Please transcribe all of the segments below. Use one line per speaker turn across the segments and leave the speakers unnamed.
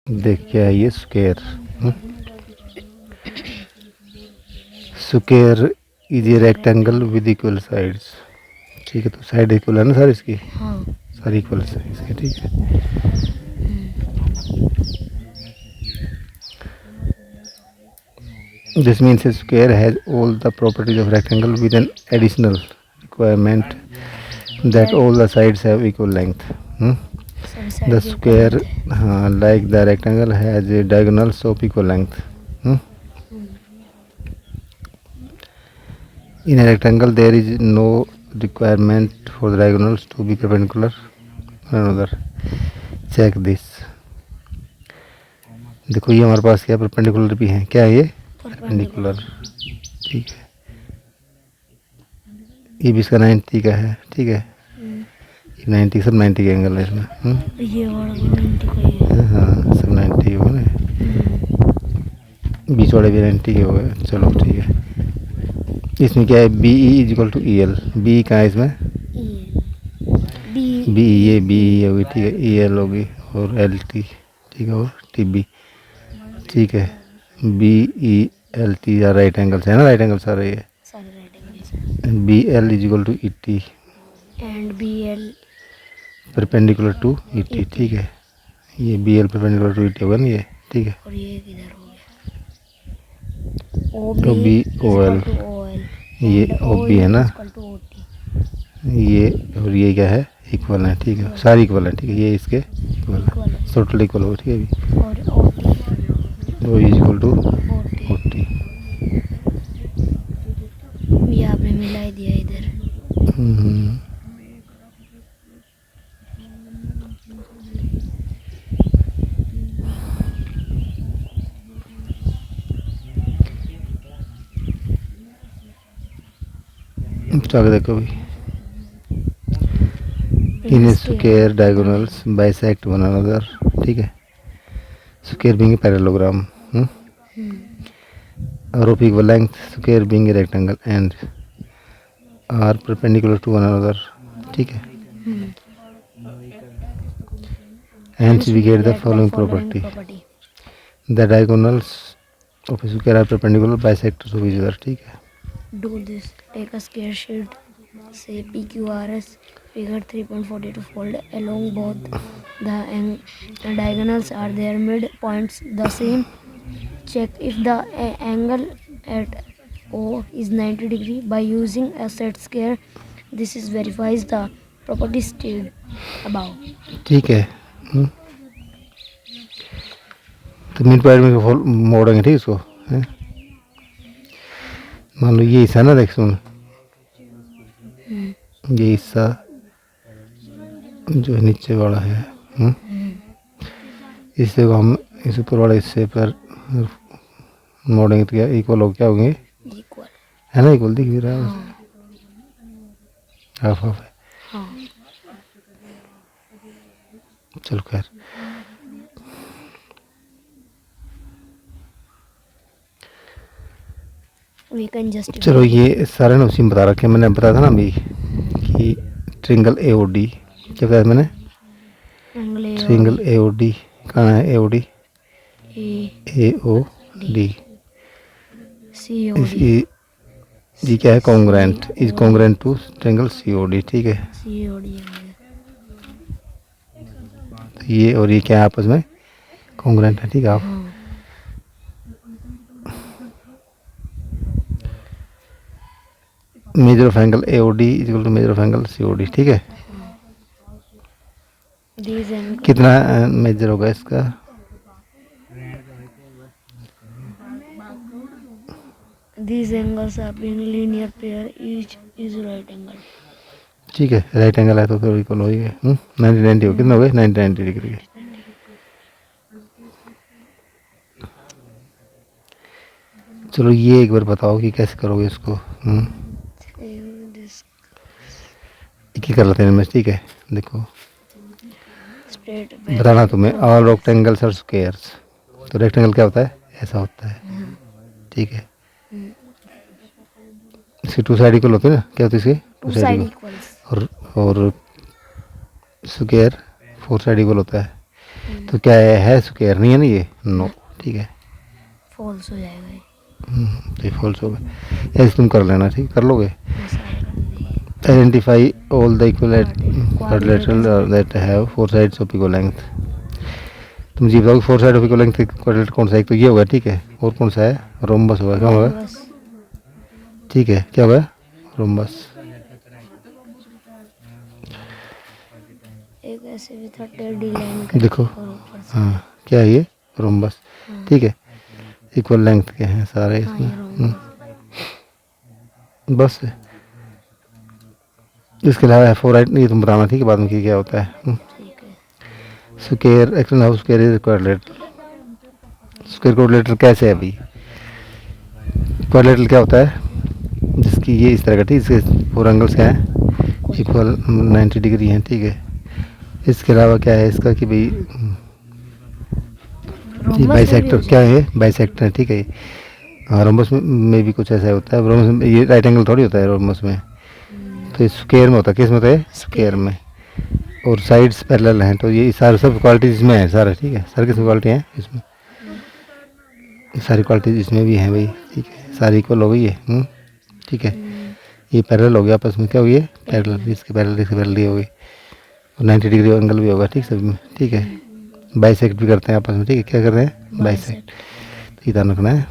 देख क्या है ये square. Square is a rectangle with equal sides. ठीक है, तो साइड इक्वल है ना सर इसकी?
हाँ।
सारी इक्वल है इसके, ठीक है। This means A square has all the properties of rectangle with an additional requirement that all the sides have equal length. The square, like the rectangle, has a diagonals of equal length. In a rectangle, there is no requirement for the diagonals to be perpendicular to one another. Check this. देखो ये हमारे पास क्या perpendicular भी है, क्या है ये? Perpendicular. ठीक है, ये भी इसका 90 का है, ठीक है। 90, सब 90 के एंगल है इसमें।
ये वाला 90 का ही है।
हाँ, सब 90 हो गए, बीच वाले भी 90 के हो गए। चलो ठीक है, इसमें क्या है? B E is equal to E L. B कहाँ है इसमें? बी, ये बी ई होगी, ठीक है। ई एल होगी और एल टी, ठीक है, और टी बी, ठीक है। बी ई एल टी या राइट एंगल है ना? राइट एंगल सारे ये B L is equal to E T
and B L
perpendicular to E T, ठीक है। ये B L perpendicular to E T होगा ना ये, ठीक है।
और ये किधर हो
तो बी ओ एल, ये ओ बी है ना, ये और ये क्या है? इक्वल है, ठीक है। सारी इक्वल है, ठीक है। ये इसके इक्वल है, टोटल इक्वल हो, ठीक है। अभी ओ इज इक्वल टू 40।
ये आपने मिला ही दिया इधर।
आगे देखो भी, in square diagonals bisect one another, ठीक है। स्क्वायर बीइंग पैरेललोग्राम और of equal length, square being rectangle and are perpendicular to one another, ठीक है। Hence we get the following property: the diagonals of a square are perpendicular bisectors of each other, ठीक है।
Do this. Take a square sheet, say PQRS, figure 3.42 fold along both the diagonals are their midpoints the same. Check if the angle at O is 90 degree by using a set square. This is verifies the property stated above.
ठीक है। तो mid point में मोड़ेंगे, ठीक है इसको, है? मान लो ये हिस्सा ना, देख सुन, ये हिस्सा जो नीचे वाला है, इससे को हम इस ऊपर वाले हिस्से पर मोड़ेंगे तो क्या इक्वल हो, क्या होंगे?
Equal.
है ना? इक्वल दिख भी रहा है, हाफ हाफ है। चलो खैर,
We can just.
चलो ये सारे ना उसी में बता रखे, मैंने बताया था ना अभी कि ट्रिंगल ए ओ डी, क्या बताया मैंने? ट्रिंगल ए ओ डी कहाँ है? ए ओ डी, ए ओ डी, जी क्या है? Congruent, is congruent to triangle C O D, ठीक है। तो ये और ये क्या है? आपस में कॉन्ग्रेंट है, ठीक है। आप measure of angle A O D is equal to measure of angle C O D, ठीक है। कितना मेजर होगा इसका?
These angles are being linear pair, each is right angle.
ठीक है, राइट एंगल है तो फिर इक्वल हो गए। 90 हो, कितना हो गए? 90 डिग्री। चलो ये एक बार बताओ कि कैसे करोगे इसको। एक ही कर लेते हैं मैं, ठीक है। देखो बताना तुम्हें, ऑल रेक्टेंगल्स आर स्क्वायर्स। तो रेक्टेंगल क्या होता है? ऐसा होता है, ठीक है। इसकी टू साइड इक्वल होती है ना? क्या होती है इसकी? Two side equal. और स्क्वायर फोर साइड इक्वल होता है। तो क्या है स्क्वायर नहीं है ना ये, नो, ठीक है।
फॉल्स हो जाएगा ये।
तो फॉल्स हो गया, ऐसे तुम कर लेना, ठीक, कर लोगे।
ये सारे कर दिए।
Identify all the quadrilateral that have four sides of equal length. तुम जी बताओ four side of equal length quadrilateral कौन सा है? एक तो ये होगा, ठीक है, और कौन सा है? रोम्बस होगा, क्या होगा?
बस
ठीक है, क्या होगा? रोम्बस।
एक ऐसे भी था टेढ़ी लाइन का
देखो,
और ऊपर से।
हाँ, क्या है ये? रोम्बस, ठीक है, इक्वल लेंथ के हैं सारे
हाँ
इसमें।
ये रोम्बस।
बस इसके अलावा फोर राइट नहीं, तुम बताना, ठीक है, बाद में कि क्या होता है।
ठीक है।
Square action house square is quadrilateral. Square quadrilateral कैसे है भाई? क्वाड्रिलेटर क्या होता है? जिसकी ये इस तरह का, ठीक, इसके फोर एंगल्स क्या है? इक्वल 90 डिग्री हैं, ठीक है। इसके अलावा क्या है इसका कि भाई ये
रोम्बस
बाइसेक्टर, क्या है? बाइसेक्टर है, ठीक है। हाँ, रोम्बस में भी कुछ ऐसा होता है। रोम्बस में ये राइट एंगल थोड़ी होता है रोम्बस में, तो ये स्क्वायर में होता है। किस में होता है? स्क्वायर में। और साइड्स पैरेलल हैं, तो ये सारे सब क्वालिटीज इसमें है सारा, ठीक है। सारी किस्म क्वालिटी हैं इसमें, सारी क्वालिटीज इसमें भी हैं भाई, ठीक है। सारी इक्वल हो गई है, ठीक है। ये पैरेलल हो गया आपस में, क्या हो गई है? पैरेलल, इसके पैरेलल इसके पैरेलल ये हो गई, और 90 डिग्री एंगल भी होगा, ठीक, सब में, ठीक है। बाइसेक्ट भी करते हैं आपस में, ठीक है। क्या कर रहे हैं? बाइसेक्ट। तो इधर रखना है।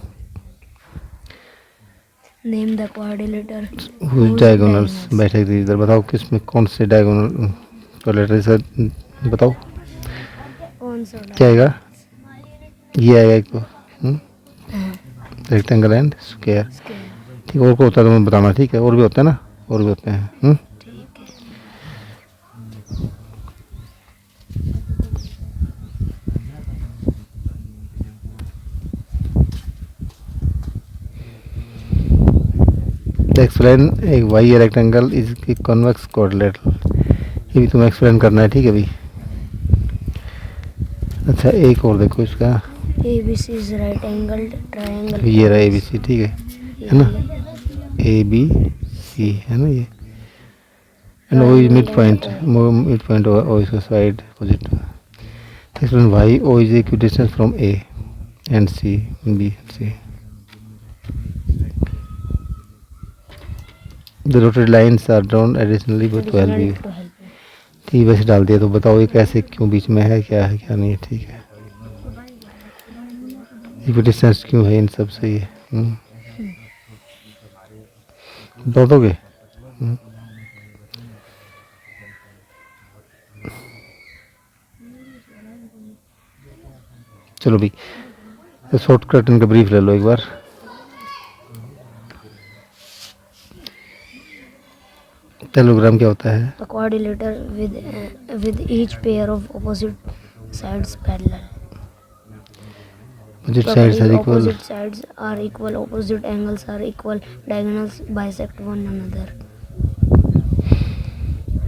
Name the quadrilateral
whose diagonals bisect इधर बताओ, किस में कौन से डायगोनल क्वाड्रिलेटर से बताओ
कौन सा
क्या आएगा? ये आएगा एक तो रेक्टेंगल एंड स्क्वायर, ठीक है। और को होता है तो मैं बताना, ठीक है। और भी होते हैं ना, और भी होते हैं।
ठीक है।
एक्सप्लेन एक why rectangle is convex quadrilateral. ये भी तुम्हें एक्सप्लेन करना है, ठीक है भाई। अच्छा, एक और देखो इसका,
ABC is right angled triangle।
ये रहा ABC, ठीक है ना। ABC है ना ये, and O is mid point, होगा ओ इसका side positive. Explain why O is equidistance from A and C, B C। The dotted lines are drawn additionally but to help you। ठीक, वैसे डाल दिया, तो बताओ ये कैसे, क्यों बीच में है, क्या है क्या नहीं है, ठीक है। इक्विडिस्टेंस क्यों है इन सब से ये, बता दोगे? चलो भाई, तो शॉर्टकट इनका ब्रीफ ले लो एक बार। टेलोग्राम क्या होता है?
A quadrilateral with each pair of opposite sides parallel।
Opposite sides are equal।
Opposite sides are equal, opposite angles are equal, diagonals bisect one another।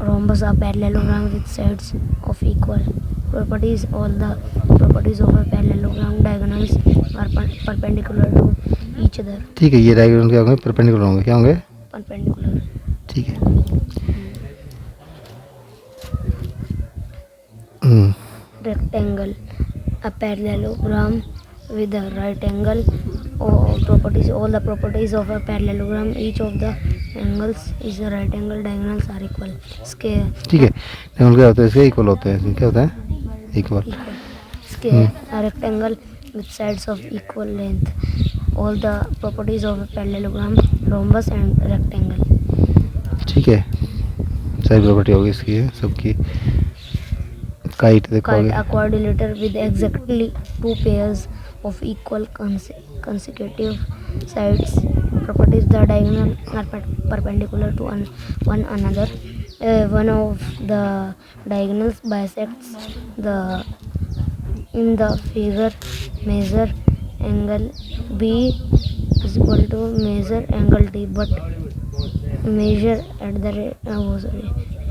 Rhombus are parallelogram with sides of equal properties। All the properties of a parallelogram diagonals are perpendicular to each other।
ठीक है, ये diagonal क्या होंगे? Perpendicular होंगे, क्या होंगे?
Perpendicular।
ठीक है।
Rectangle, a parallelogram with a right angle, or properties, all the properties of a parallelogram, each of the angles is a right angle, diagonals are equal। Square,
ठीक है, डायगोनल क्या होता है? इसके इक्वल होते हैं, इसमें क्या होता है? Equal.
square, a rectangle with sides of equal length, all the properties of a parallelogram, rhombus and rectangle।
ठीक है, सारी प्रॉपर्टी होगी इसकी सबकी। काइट देखो
Kite,
आगे।
a quadrilateral with exactly two pairs of equal consecutive sides, properties, the diagonal are perpendicular to one another, one of the diagonals bisects the in the figure, measure angle B is equal to measure angle D, but measure at the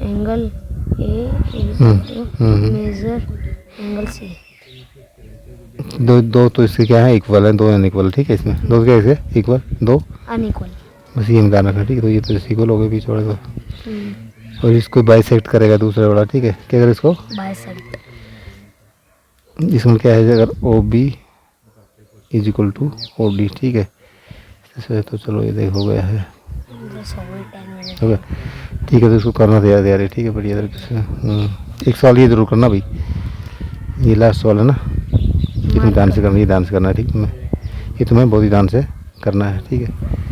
angle A is equal to measure angle C।
दो दो तो इसके क्या है? Equal है, दो unequal, ठीक है। इसमें दो क्या है? इसके इक्वल, दो
अनइक्वल,
बस ये ध्यान रखना, ठीक है। तो ये तो इक्वल हो गए बीच वाले तो, और इसको बाइसेक्ट करेगा दूसरा वाला, ठीक है। क्या करेगा इसको?
बाइसेक्ट।
इसमें क्या है अगर O B is equal to O D, ठीक है। इससे तो चलो ये देख हो गया है,
बस हो गई 10 मिनट।
हो गया, ठीक है। तो इसको करना तैयार तैयार है, ठीक है, बढ़िया तरीके से। एक सवाल ये ज़रूर करना भाई, ये लास्ट सवाल है ना, ये तुम ध्यान से करना, ये ध्यान से करना है, ठीक है। ये तुम्हें बहुत ही ध्यान से करना है, ठीक है।